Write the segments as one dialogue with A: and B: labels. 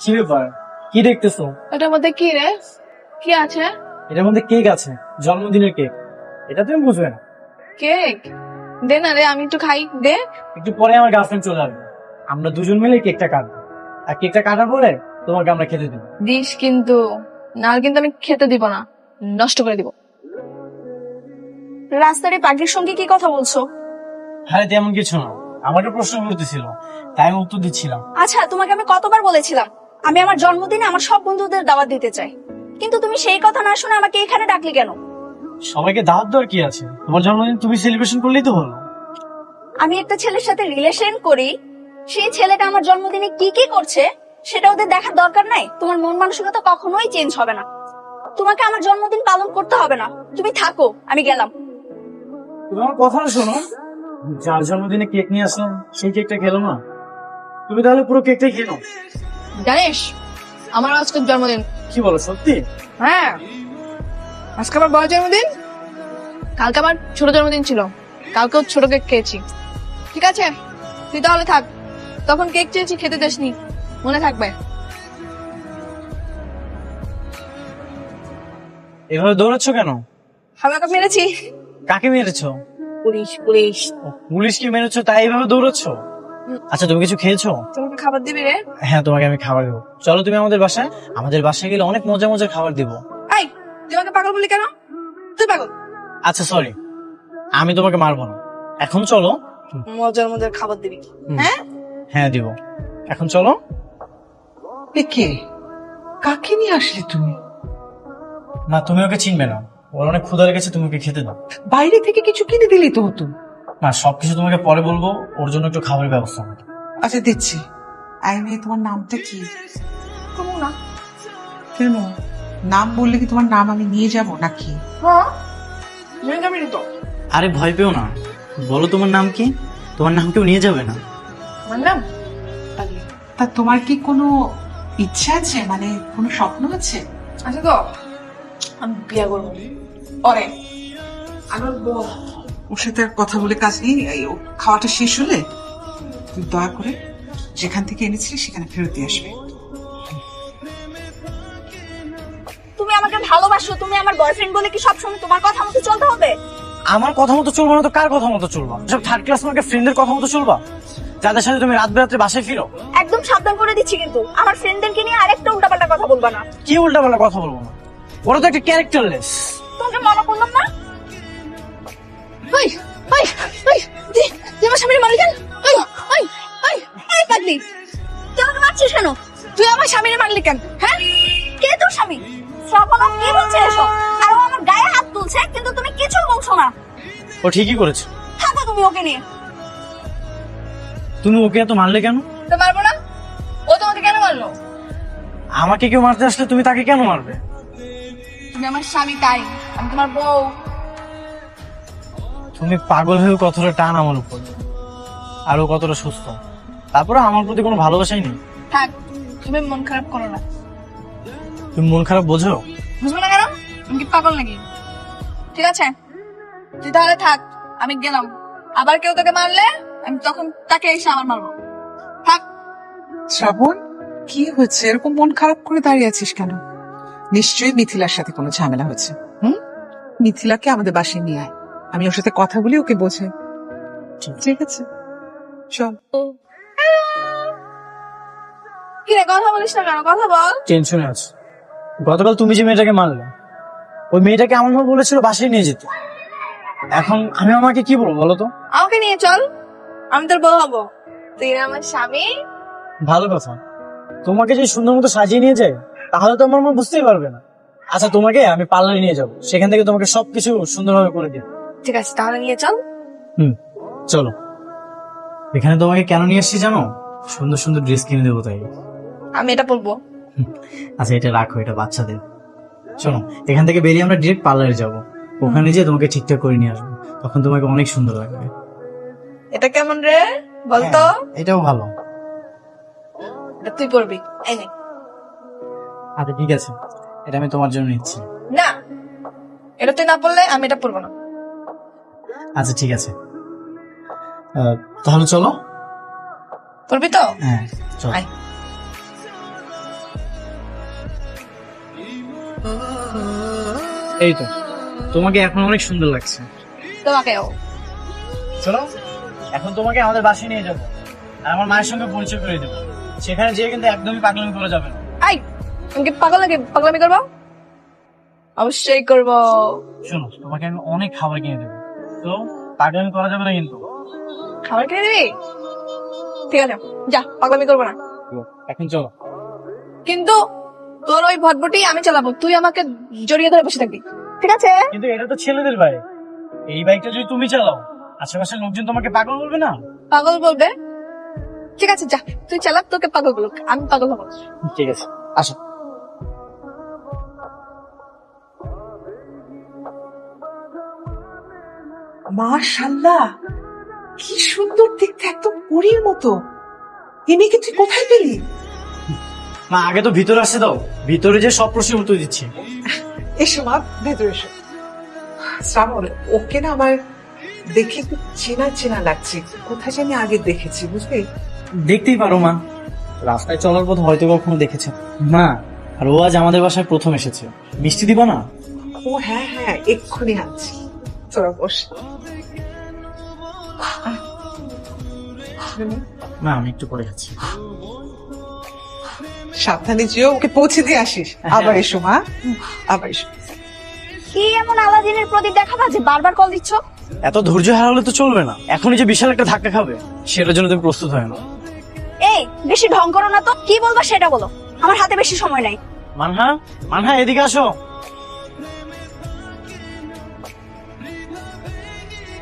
A: কি ব্যাপার, কি দেখতেছো?
B: এটার মধ্যে কি রে? কি আছে?
A: এটার মধ্যে কেক আছে, জন্মদিনের কেক। এটা তুমি বুঝবে না।
B: কেক? দে না রে, আমি একটু খাই, দে।
A: একটু পরে আমার গার্লফ্রেন্ড চলে আসবে, আমরা দুজন মিলে কেকটা কাটবো, আর কেকটা কাটার পরে তোমাকে আমরা খেতে দেবো।
B: দিস কিন্তু, নাহলে কিন্তু আমি খেতে দিব না, নষ্ট করে দিব।
C: রাস্তায় পাখির সঙ্গে কি কথা বলছো?
A: হ্যাঁ তেমন কিছু না, আমাকে প্রশ্ন করতেছিল তাই আমি উত্তর দিচ্ছিলাম।
C: আচ্ছা, তোমাকে আমি কতবার বলেছিলাম আমি আমার জন্মদিনে আমার সব বন্ধুদের দাওয়াত দিতে চাই, কিন্তু তুমি সেই কথা না শুনে আমাকে এখানে ডাকলে কেন?
A: সবাইকে দাওয়াত দেওয়ার কি আছে, তোমার জন্মদিন তুমি সেলিব্রেশন করলেই তো হলো।
C: আমি একটা ছেলের সাথে রিলেশন করি, সেই ছেলেটা আমার জন্মদিনে কি কি করছে সেটা ওদের দেখার দরকার নাই? তোমার মন মানসিকতা কখনোই চেঞ্জ হবে না। তোমাকে আমার জন্মদিন পালন করতে হবে না, তুমি থাকো, আমি গেলাম।
A: তুমি আমার কথাটা শোনো, যার জন্মদিনে কেক নিয়ে আসলাম সেই কেকটা খেলো না, তুমি তাহলে পুরো কেকটাই খেলো।
B: জানিস আমার আজকে জন্মদিন।
A: কি বলো সত্যি?
B: হ্যাঁ, আজকে আমার বড় জন্মদিন, কালকে আমার ছোট জন্মদিন ছিল, কালকেও ছোট কেক খেয়েছি। ঠিক আছে, তুই তাহলে থাক, তখন কেক চেয়েছি খেতে দেসনি, মনে থাকবে।
A: এভাবে দৌড়াচ্ছ কেন?
B: হামাকে মেরেছি।
A: কাকে মেরেছো?
B: Police police.
A: পুলিশকে মেরেছো তাই এভাবে দৌড়াচ্ছ? আচ্ছা তুমি কিছু খেয়েছো?
B: তোমাকে খাবার দিবি রে?
A: হ্যাঁ তোমাকে আমি খাবার দেবো, চলো তুমি আমাদের বাসায়, আমাদের বাসায় গেলে অনেক মজা মজার খাবার দিব।
B: এই, তুই আমাকে পাগল বলি কেন? তুই পাগল।
A: আচ্ছা সরি, আমি তোমাকে মারবো না, এখন চলো।
B: মজার মজার খাবার দিবি? হ্যাঁ
A: হ্যাঁ দিব, এখন চলো।
D: কে? কাকে নিয়ে আসলে তুমি?
A: না তুমি ওকে চিনবে না, ওর অনেক ক্ষুধা লেগেছে, তুমি ওকে খেতে দাও।
D: বাইরে থেকে কিছু কিনে দিলেই তো হতো।
A: না সবকিছু তোমাকে পরে বলবো, ওর জন্য একটু খাবারের ব্যবস্থা হবে।
D: আচ্ছা দিচ্ছি। আই মেয়ে, তোমার নামটা কি?
B: কমু না।
D: কেন? নাম বললে কি তোমার নাম আমি নিয়ে যাব নাকি?
B: হ্যাঁ, নিয়ে যাবি তো।
A: আরে ভয় পেও না, বলো তোমার নাম কি, তোমার নাম কেউ নিয়ে যাবে না।
B: আমার নাম পাগলি।
D: তা তোমার কি কোনো ইচ্ছা আছে, মানে কোনো স্বপ্ন আছে?
B: আচ্ছা তো, আমি বিয়া করবো। ওরে আমার বউ।
D: ওর সাথে আর কথা বলে কাজ নেই। এই ও খাওয়াটা শেষ হলে তুই দয়া করে যেখান থেকে এনেছিলি সেখানে ফেরত দিয়ে আসবে।
C: তুমি আমাকে ভালোবাসো, তুমি আমার বয়ফ্রেন্ড বলে কি সবসময় তোমার কথা মতো চলতে হবে?
A: আমার কথা মতো চলবা না তো কার কথা মতো চলবা? সব থার্ড ক্লাস মার্কের ফ্রেন্ডের কথা মতো চলবা, যাদের সাথে তুমি রাত বেরাত্রে বাসায় ফিরো।
C: একদম সাবধান করে দিচ্ছি, কিন্তু আমার ফ্রেন্ডদেরকে নিয়ে আরেকটা উল্টাপাল্টা কথা বলবা না।
A: কি উল্টাপাল্টা কথা বলবো না? ওরা তো একটা ক্যারেক্টারলেস।
C: তোমাকে মনে করলাম না।
B: ওই ওই ওই, তুই আমার স্বামীর মালিক। ওই ওই ওই,
C: এই পাগলি, তুই আমাকে মারছিস কেন?
B: তুই আমার স্বামীর মারলি কেন?
C: হ্যাঁ, কে তোর স্বামী? শ্রাবণ কি বলছে এসব? আর ও আমার গায়ে হাত তুলছে, কিন্তু তুমি কিছু বলছো না।
A: ও ঠিকই করেছে।
C: থাকো তুমি ওকে নিয়ে।
A: তুমি ওকে এত মারলে কেন?
B: তো মারবো না? ও তোমাকে কেন মারলো?
A: আমাকে কেউ মারতে আসলে তুমি তাকে কেন মারবে?
B: তুমি আমার স্বামী, তাই আমি তোমার বউ।
A: তুমি পাগল হয়ে কতটা টান আমার উপর, আর ও কতটা সুস্থ, তারপরে আমার প্রতি কোনো ভালোবাসাই নেই।
B: থাক, তুমি মন খারাপ করো না।
A: তুমি মন খারাপ বোঝো?
B: বুঝবো না কেন? আমি কি পাগল নাকি? ঠিক আছে, তুই তাহলে থাক, আমি গেলাম। আবার কেউ তোকে মারলে আমি তখন তাকে এসে আমার মারবো। থাক।
D: শ্রাবণ, কি হয়েছে? এরকম মন খারাপ করে দাঁড়িয়ে আছিস কেন? নিশ্চয়ই মিথিলার সাথে কোনো ঝামেলা হয়েছে। মিথিলাকে আমাদের বাসায় নিয়ে আয়, আমি ওর সাথে কথা বলি, ওকে বোঝাই। ঠিক আছে, চল।
B: কি রে, কথা বলিস না কেন? কথা বল।
A: টেনশনে আছে। গতকাল তুমি যে মেয়েটাকে মারলে, ওই মেয়েটাকে আমার মা বলেছিল বাসায় নিয়ে যেতে। এখন আমি আমাকে কি বলবো বলো তো?
B: আমাকে নিয়ে চল, আমি তোর বউ হবো। তুই না আমার স্বামী।
A: ভালো কথা, তোমাকে যে সুন্দর মতো সাজিয়ে নিয়ে যায় তাহলে তো আমার মা বুঝতেই পারবে না। আচ্ছা তোমাকে আমি পার্লারে নিয়ে যাবো, সেখান থেকে তোমাকে সবকিছু সুন্দরভাবে করে দিই।
B: ঠিক আছে, তাহলে নিয়ে চল।
A: চলো। এখানে তোমাকে কেন নিয়ে এসেছি জানো? সুন্দর সুন্দর ড্রেস কিনে দেবো তাই।
B: আমি এটা বলবো।
A: আচ্ছা এটা রাখো, এটা বাচ্চাদের। শোনো, এখান থেকে বেরিয়ে আমরা ডিরেক্ট পার্লারে যাবো, ওখানে যেয়ে তোমাকে ঠিকঠাক করে নিয়ে আসবো, তখন তোমাকে অনেক সুন্দর লাগবে।
B: এটা কেমন রে বলতো?
A: হ্যাঁ, এটাও ভালো।
B: এটা তুই পড়বি, এই নে।
A: আচ্ছা ঠিক আছে, এটা আমি তোমার জন্য নিচ্ছি।
B: না, এটা তুই না পড়লে আমি এটা পড়বো না।
A: আচ্ছা ঠিক আছে, তাহলে চলো।
B: পড়বি তো?
A: হ্যাঁ চলো।
B: আয়।
A: এই তো, তোমাকে এখন অনেক সুন্দর লাগছে।
B: তোমাকেও।
A: চলো, এখন তোমাকে আমাদের বাসায় নিয়ে যাবো, আর আমার মায়ের সঙ্গে পরিচয় করে দেবো। সেখানে যেয়ে কিন্তু একদমই পাগলামি করা যাবে না।
B: আই, তুমি কি পাগলামি করবো? অবশ্যই করবো।
A: শোনো, তোমাকে আমি অনেক খাবার কিনে দেবো, তো পাগলামি করা যাবে না কিন্তু।
B: খাবার কিনে দিবি? ঠিক আছে, যা, পাগলামি করবো না।
A: এখন চলো।
B: কিন্তু তোর ওই ভটভটি আমি চালাবো, তুই আমাকে জড়িয়ে ধরে বসে থাকবি, ঠিক আছে?
A: কিন্তু এটা তো ছেলেদের বাইক, এই বাইকটা যদি তুমি চালাও আশেপাশের লোকজন তোমাকে পাগল বলবে না?
B: পাগল বলবে? ঠিক আছে, যা, তুই চালা, তোকে পাগল বলুক, আমি পাগল হবো।
A: ঠিক আছে, আসো।
D: মাশাআল্লাহ, কি সুন্দর দেখতে, একদম পরীর মতো। এই মেয়েকে তুই কোথায় পেলি?
A: মা, আগে তো ভিতরে আসতে দাও, ভিতরে যে সব প্রশ্নের উত্তর দিচ্ছি।
D: এসো মা, ভেতরে এসো। শ্রাবণ, ওকে না আমার দেখে খুব চেনা চেনা লাগছে, কোথায় জানি আগে দেখেছি, বুঝলি?
A: দেখতেই পারো মা, রাস্তায় চলার পথ হয়তো কখনো দেখেছে না। আর ও আজ আমাদের বাসায় প্রথম এসেছে, মিষ্টি দিবা না?
D: ও হ্যাঁ হ্যাঁ, এক্ষুনি আনছি, তোরা বস।
A: না, আমি একটু পরে খাচ্ছি।
D: সাবধানে যেও, ওকে পৌঁছে দিয়ে আসিস। আবার এসো মা, আবার এসো।
C: কি এমন আলাদিনের প্রদীপ দেখাবা যে বারবার কল দিচ্ছ?
A: এত ধৈর্য হারালে তো চলবে না, এখনই যে বিশাল একটা ধাক্কা খাবে সেটার জন্য তুমি প্রস্তুত হয় না।
C: এই, বেশি ঢং করো না তো, কি বলবা সেটা বলো, আমার হাতে বেশি সময় নাই।
A: মানহা, মানহা, এদিকে আসো।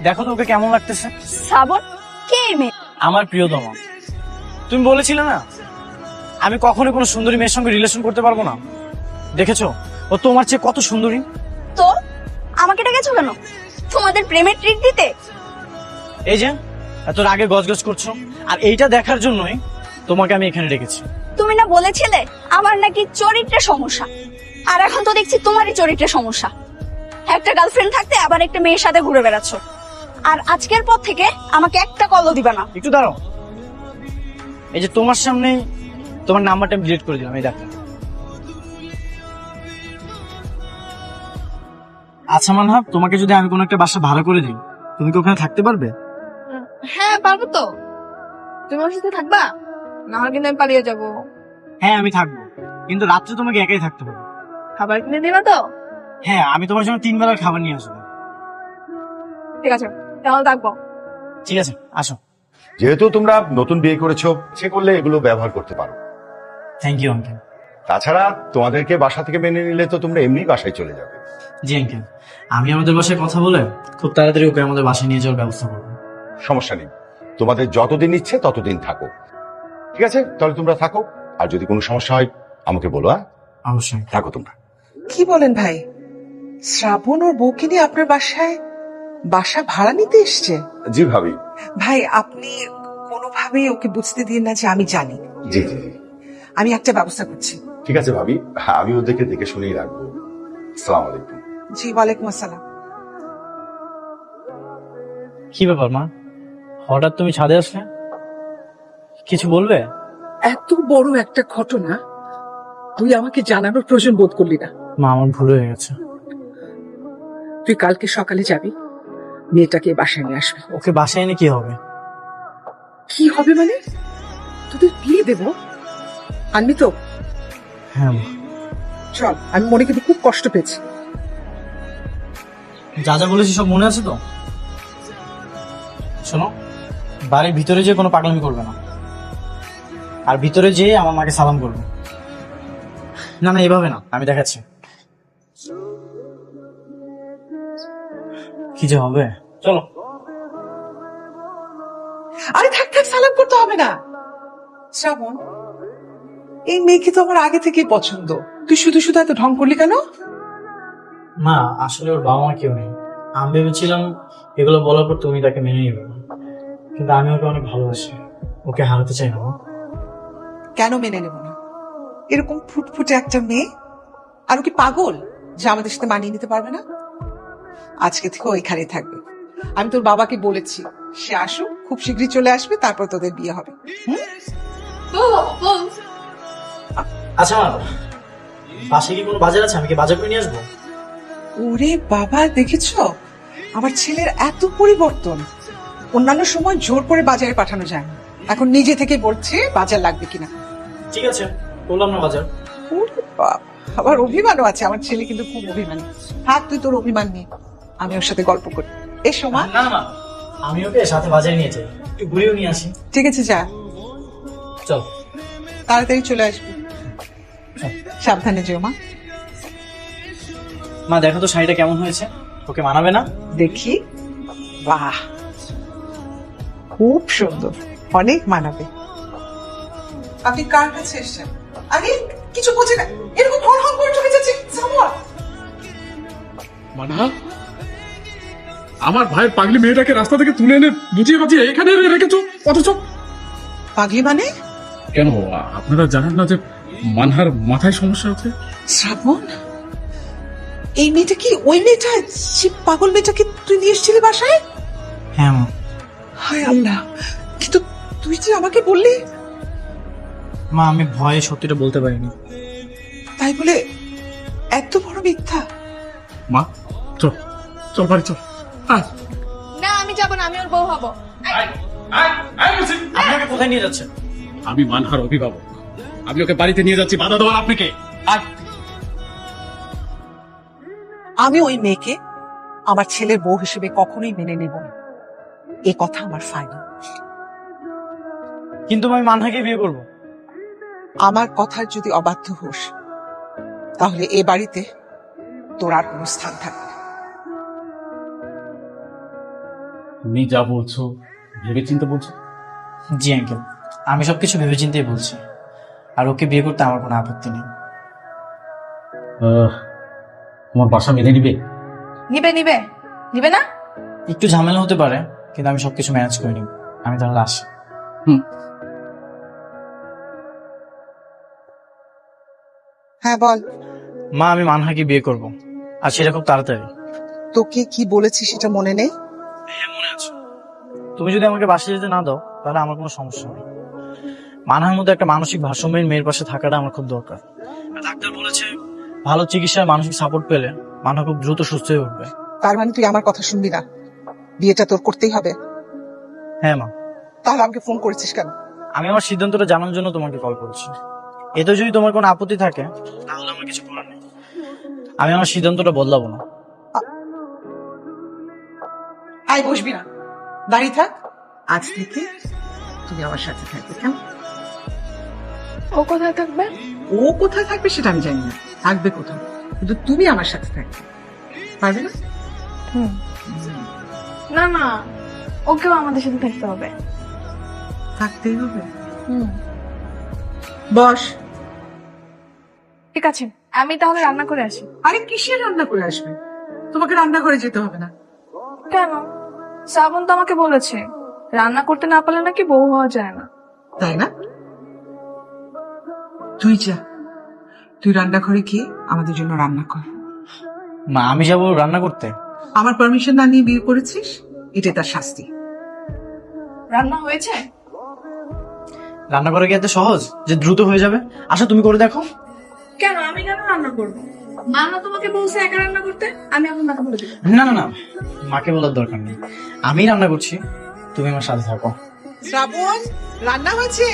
A: দেখো তো ওকে কেমন লাগতেছে।
C: শ্রাবণ, কে এই মেয়ে?
A: আমার প্রিয়তমা। তুমি বলেছিলে না আমি কখনো কোনো সুন্দরী মেয়ের সঙ্গে রিলেশন করতে পারবো না? দেখেছো, ও তোমার চেয়ে কত সুন্দরী।
C: তো আমাকে ডেকেছো কেন? তোমাদের প্রেমের ট্রিট দিতে?
A: এই যে এত রাগে গজগজ করছো, আর এইটা দেখার জন্যই তোমাকে আমি এখানে ডেকেছি।
C: তুমি না বলেছিলে আমার নাকি চরিত্রের সমস্যা, আর এখন তো দেখছি তোমারই চরিত্রের সমস্যা। একটা গার্লফ্রেন্ড থাকতে আবার একটা মেয়ের সাথে ঘুরে বেড়াচ্ছ, আর আজকের পর থেকে আমাকে একটা কলও দিবা না।
A: একটু দাঁড়াও, এই যে তোমার সামনে তোমার নাম্বারটা আমি ডিলিট করে দিলাম, এই দেখো। আচ্ছা মানহা, তোমাকে যদি আমি কোনো একটা বাসা ভাড়া করে দিই, তুমি কি ওখানে থাকতে পারবে?
B: হ্যাঁ, পারবো তো। তুমি আমার সাথে থাকবা না? আমার কিন্তু আমি পালিয়ে যাবো।
A: হ্যাঁ, আমি থাকবো, কিন্তু রাত্রে তোমাকে একাই থাকতে হবে।
B: খাবার কিনে দিবা তো?
A: হ্যাঁ, আমি তোমার জন্য 3 বেলার খাবার নিয়ে আসবো।
B: ঠিক আছে, তাহলে থাকবো।
A: ঠিক আছে, আসো।
E: যেহেতু তোমরা নতুন বিয়ে করেছো, সে করলে এগুলো ব্যবহার করতে পারো।
A: Thank you uncle.
E: তাছাড়া তোমাদেরকে বাসা থেকে মেনে নিলে তো তোমরা এমনি বাসায় চলে যাবে।
A: জি আঙ্কেল, আমি আমাদের বাসায় কথা বলে খুব তাড়াতাড়ি ওকে আমাদের বাসায় নিয়ে যাওয়ার ব্যবস্থা করবো।
E: সমস্যা নেই, তোমাদের যতদিন ইচ্ছে ততদিন থাকো। ঠিক আছে, তাহলে তোমরা থাকো, আর যদি কোনো সমস্যা হয় আমাকে বলো। হ্যাঁ,
A: অবশ্যই।
E: থাকো তোমরা।
D: কি বলেন ভাই, শ্রাবণ ওর বউকে নিয়ে আপনার বাসায় বাসা ভাড়া নিতে এসছে?
E: জি ভাবি।
D: ভাই, আপনি কোনোভাবেই ওকে বুঝতে দিন না যে আমি জানি।
E: জি জি জি।
D: আমি একটা ব্যবস্থা করছি।
E: ঠিক আছে ভাবি, হ্যাঁ, আমি ওদেরকে দেখে শুনেই রাখবো। আসসালামু আলাইকুম।
D: জি, ওয়ালাইকুম আসসালাম।
A: কি ব্যাপার মা, হঠাৎ তুমি ছাদে আসলে? কিছু বলবে?
D: এত বড় একটা ঘটনা তুই আমাকে জানানোর প্রয়োজন বোধ করলি না।
A: মা, আমার ভুল হয়ে গেছে।
D: তুই কালকে সকালে যাবি, মেয়েটাকে বাসায় নিয়ে আসবি।
A: ওকে বাসায় এনে কি হবে?
D: কি হবে মানে? তোদের বিয়ে দেব, আনবি তো?
A: হ্যাঁ মা।
D: চল, আমি মনে কিন্তু খুব কষ্ট পেয়েছি।
A: যা যা বলেছি সব মনে আছে তো? শোনো, বাড়ির ভিতরে যেয়ে কোনো পাগলামি করবে না, আর ভিতরে যেয়ে আমার মাকে সালাম করবে। না না, এভাবে না, আমি দেখাচ্ছি। কি যে হবে, চলো।
D: আরে থাক থাক, সালাম করতে হবে না। শ্রাবণ, এই মেয়েকে তো আমার আগে থেকেই পছন্দ, তুই শুধু শুধু এত ঢং করলি কেন?
A: না, আসলে ওর বাবা মা কেউ নেই। আমি ভেবেছিলাম এগুলো বলার পর তুমি তাকে মেনে নিবে, কিন্তু আমি ওকে অনেক ভালোবাসি, ওকে হারাতে চাই না মা।
D: কেন মেনে নেব না? এরকম ফুটফুটে একটা মেয়ে, আর ও কি পাগল যে আমাদের সাথে মানিয়ে নিতে পারবে না? আজকে থেকে ও এখানেই থাকবে। আমি তোর বাবাকে বলেছি, সে আসুক, খুব শীঘ্রই চলে আসবে, তারপর তোদের বিয়ে হবে।
A: আচ্ছা মা, পাশে কি কোনো বাজার আছে? আমি কি বাজার করে নিয়ে আসবো?
D: ওরে বাবা, দেখেছো আমার ছেলের এত পরিবর্তন। অন্যান্য সময় জোর করে বাজারে পাঠানো যায় না, এখন নিজে থেকে বলছে বাজার লাগবে কিনা।
A: ঠিক আছে, বললাম না বাজার।
D: ওরে বাবা, আবার অভিমানও আছে। আমার ছেলে কিন্তু খুব অভিমানী। থাক তুই তোর অভিমান নিয়ে, আমি ওর সাথে গল্প করি। এসো মা।
A: না না মা, আমি ওকে সাথে বাজারে নিয়ে যাই, একটু ঘুরেও নিয়ে আসি।
D: ঠিক আছে, যা,
A: চল।
D: তাড়াতাড়ি চলে আসবি। সাবধানে যেও মা।
A: মা দেখো তো শাড়িটা কেমন হয়েছে, ওকে মানাবে না?
D: দেখি, বাহ, খুব সুন্দর, অনেক মানাবে। আপনি কার কাছে এসেছেন? আরে কিছু বোঝে না, এরকম হন হন করে চলে যাচ্ছে। সামর,
F: মানা, আমার ভাইয়ের পাগলি মেয়েটাকে রাস্তা থেকে তুলে এনে বুঝিয়ে বাজিয়ে এখানে রেখেছো, অথচ
D: পাগলি মানে?
F: কেন আপনারা জানেন না যে মানহার মাথায় সমস্যা আছে?
D: শ্রাবণ, এই মেয়েটা কি ওই মেয়েটা, সে পাগল মেয়েটাকে তুই নিয়ে এসেছিলি বাসায়?
A: হ্যাঁ মা।
D: হায় আল্লাহ, কিন্তু তুই যে আমাকে বললি।
A: মা আমি ভয়ে সত্যিটা বলতে পারিনি।
D: তাই বলে এত বড় মিথ্যা?
F: মা চল, চল বাড়ি চল। আয়,
B: না আমি যাবো না, আমি ওর বউ হবো।
F: আয়, আয়, আয় বলছি।
A: আপনাকে কোথায় নিয়ে যাচ্ছেন?
F: আমি মানহার অভিভাবক, আমি ওকে বাড়িতে নিয়ে যাচ্ছি, বাধা দেওয়ার আপনি কে? আয়।
D: আমি ওই মেয়েকে আমার ছেলের বউ হিসেবে কখনোই মেনে নেব না, এ কথা আমার ফাইনাল।
A: কিন্তু আমি মানহাকে বিয়ে করব।
D: আমার কথার যদি অবাধ্য হোস, তাহলে এ বাড়িতে তোর আর কোনো স্থান থাকবে না।
F: তুমি যা বলছো ভেবে চিন্তে বলছো?
A: জি আঙ্কেল, আমি সবকিছু ভেবেচিন্তেই বলছি। আর ওকে বিয়ে করতে আমার কোনো আপত্তি নেই।
F: তোমার বাসা মেনে নিবে?
B: নিবে নিবে নিবে না?
A: একটু ঝামেলা হতে পারে, কিন্তু আমি সবকিছু ম্যানেজ করে নিব। আমি তাহলে আসি।
D: হ্যাঁ বল।
A: মা আমি মানহাকে বিয়ে করব, আর সেটা খুব তাড়াতাড়ি।
D: তোকে কি বলেছি সেটা মনে নেই?
A: হ্যাঁ মনে আছে। তুমি যদি আমাকে বাসায় যেতে না দাও তাহলে আমার কোনো সমস্যা নেই। মানহার মধ্যে একটা মানসিক ভারসাম্যহীন মেয়ের পাশে থাকাটা আমার খুব দরকার। ডাক্তার বলেছে ভালো চিকিৎসায় মানসিক সাপোর্ট পেলে মানহা খুব দ্রুত সুস্থ হয়ে উঠবে।
D: তার মানে তুই আমার কথা শুনবি না? বিয়েটা তোর করতেই হবে?
A: হ্যাঁ মা।
D: তাহলে আমাকে ফোন করেছিস কেন?
A: আমি আমার সিদ্ধান্তটা জানার জন্য তোমাকে কল করেছি। এতে যদি তোমার কোনো আপত্তি থাকে তাহলে আমার কিছু করার নেই। আমি আমার সিদ্ধান্তটা বদলাবো না।
D: আয়, বসবি না, দাঁড়িয়ে থাক। আজ থেকে তুমি আমার সাথে থাকবে। কেন?
B: ও কোথায় থাকবে?
D: ও কোথায় থাকবে সেটা আমি জানি না, থাকবে কোথাও, কিন্তু তুমি আমার সাথে থাকবে, পারবে না?
B: না না, ওকেও আমাদের সাথে থাকতে হবে।
D: থাকতেই হবে। বস।
B: ঠিক আছে, আমি তাহলে রান্না করে আসি।
D: আরে কিসের রান্না করে আসবে? তোমাকে রান্না করে যেতে হবে না।
B: কেন? শ্রাবণ তো আমাকে বলেছে রান্না করতে না পারলে নাকি বউ হওয়া যায় না।
D: তাই না? তুই যা, তুই রান্নাঘরে গিয়ে আমাদের জন্য রান্না কর।
A: মা আমি যাবো রান্না করতে?
D: আমার পারমিশন না নিয়ে বিয়ে করেছিস, এটাই তার শাস্তি।
B: রান্না হয়েছে?
A: রান্না করে কি এত সহজ যে দ্রুত হয়ে যাবে? আচ্ছা তুমি করে দেখো।
B: কেন আমি কেন রান্না করবো? মা না তোমাকে বলছে একা রান্না করতে, আমি এখন মাকে বলে দিব।
A: না না না, মাকে বলার দরকার নেই, আমি রান্না করছি, তুমি আমার সাথে থাকো।
D: শ্রাবণ, রান্না হয়েছে?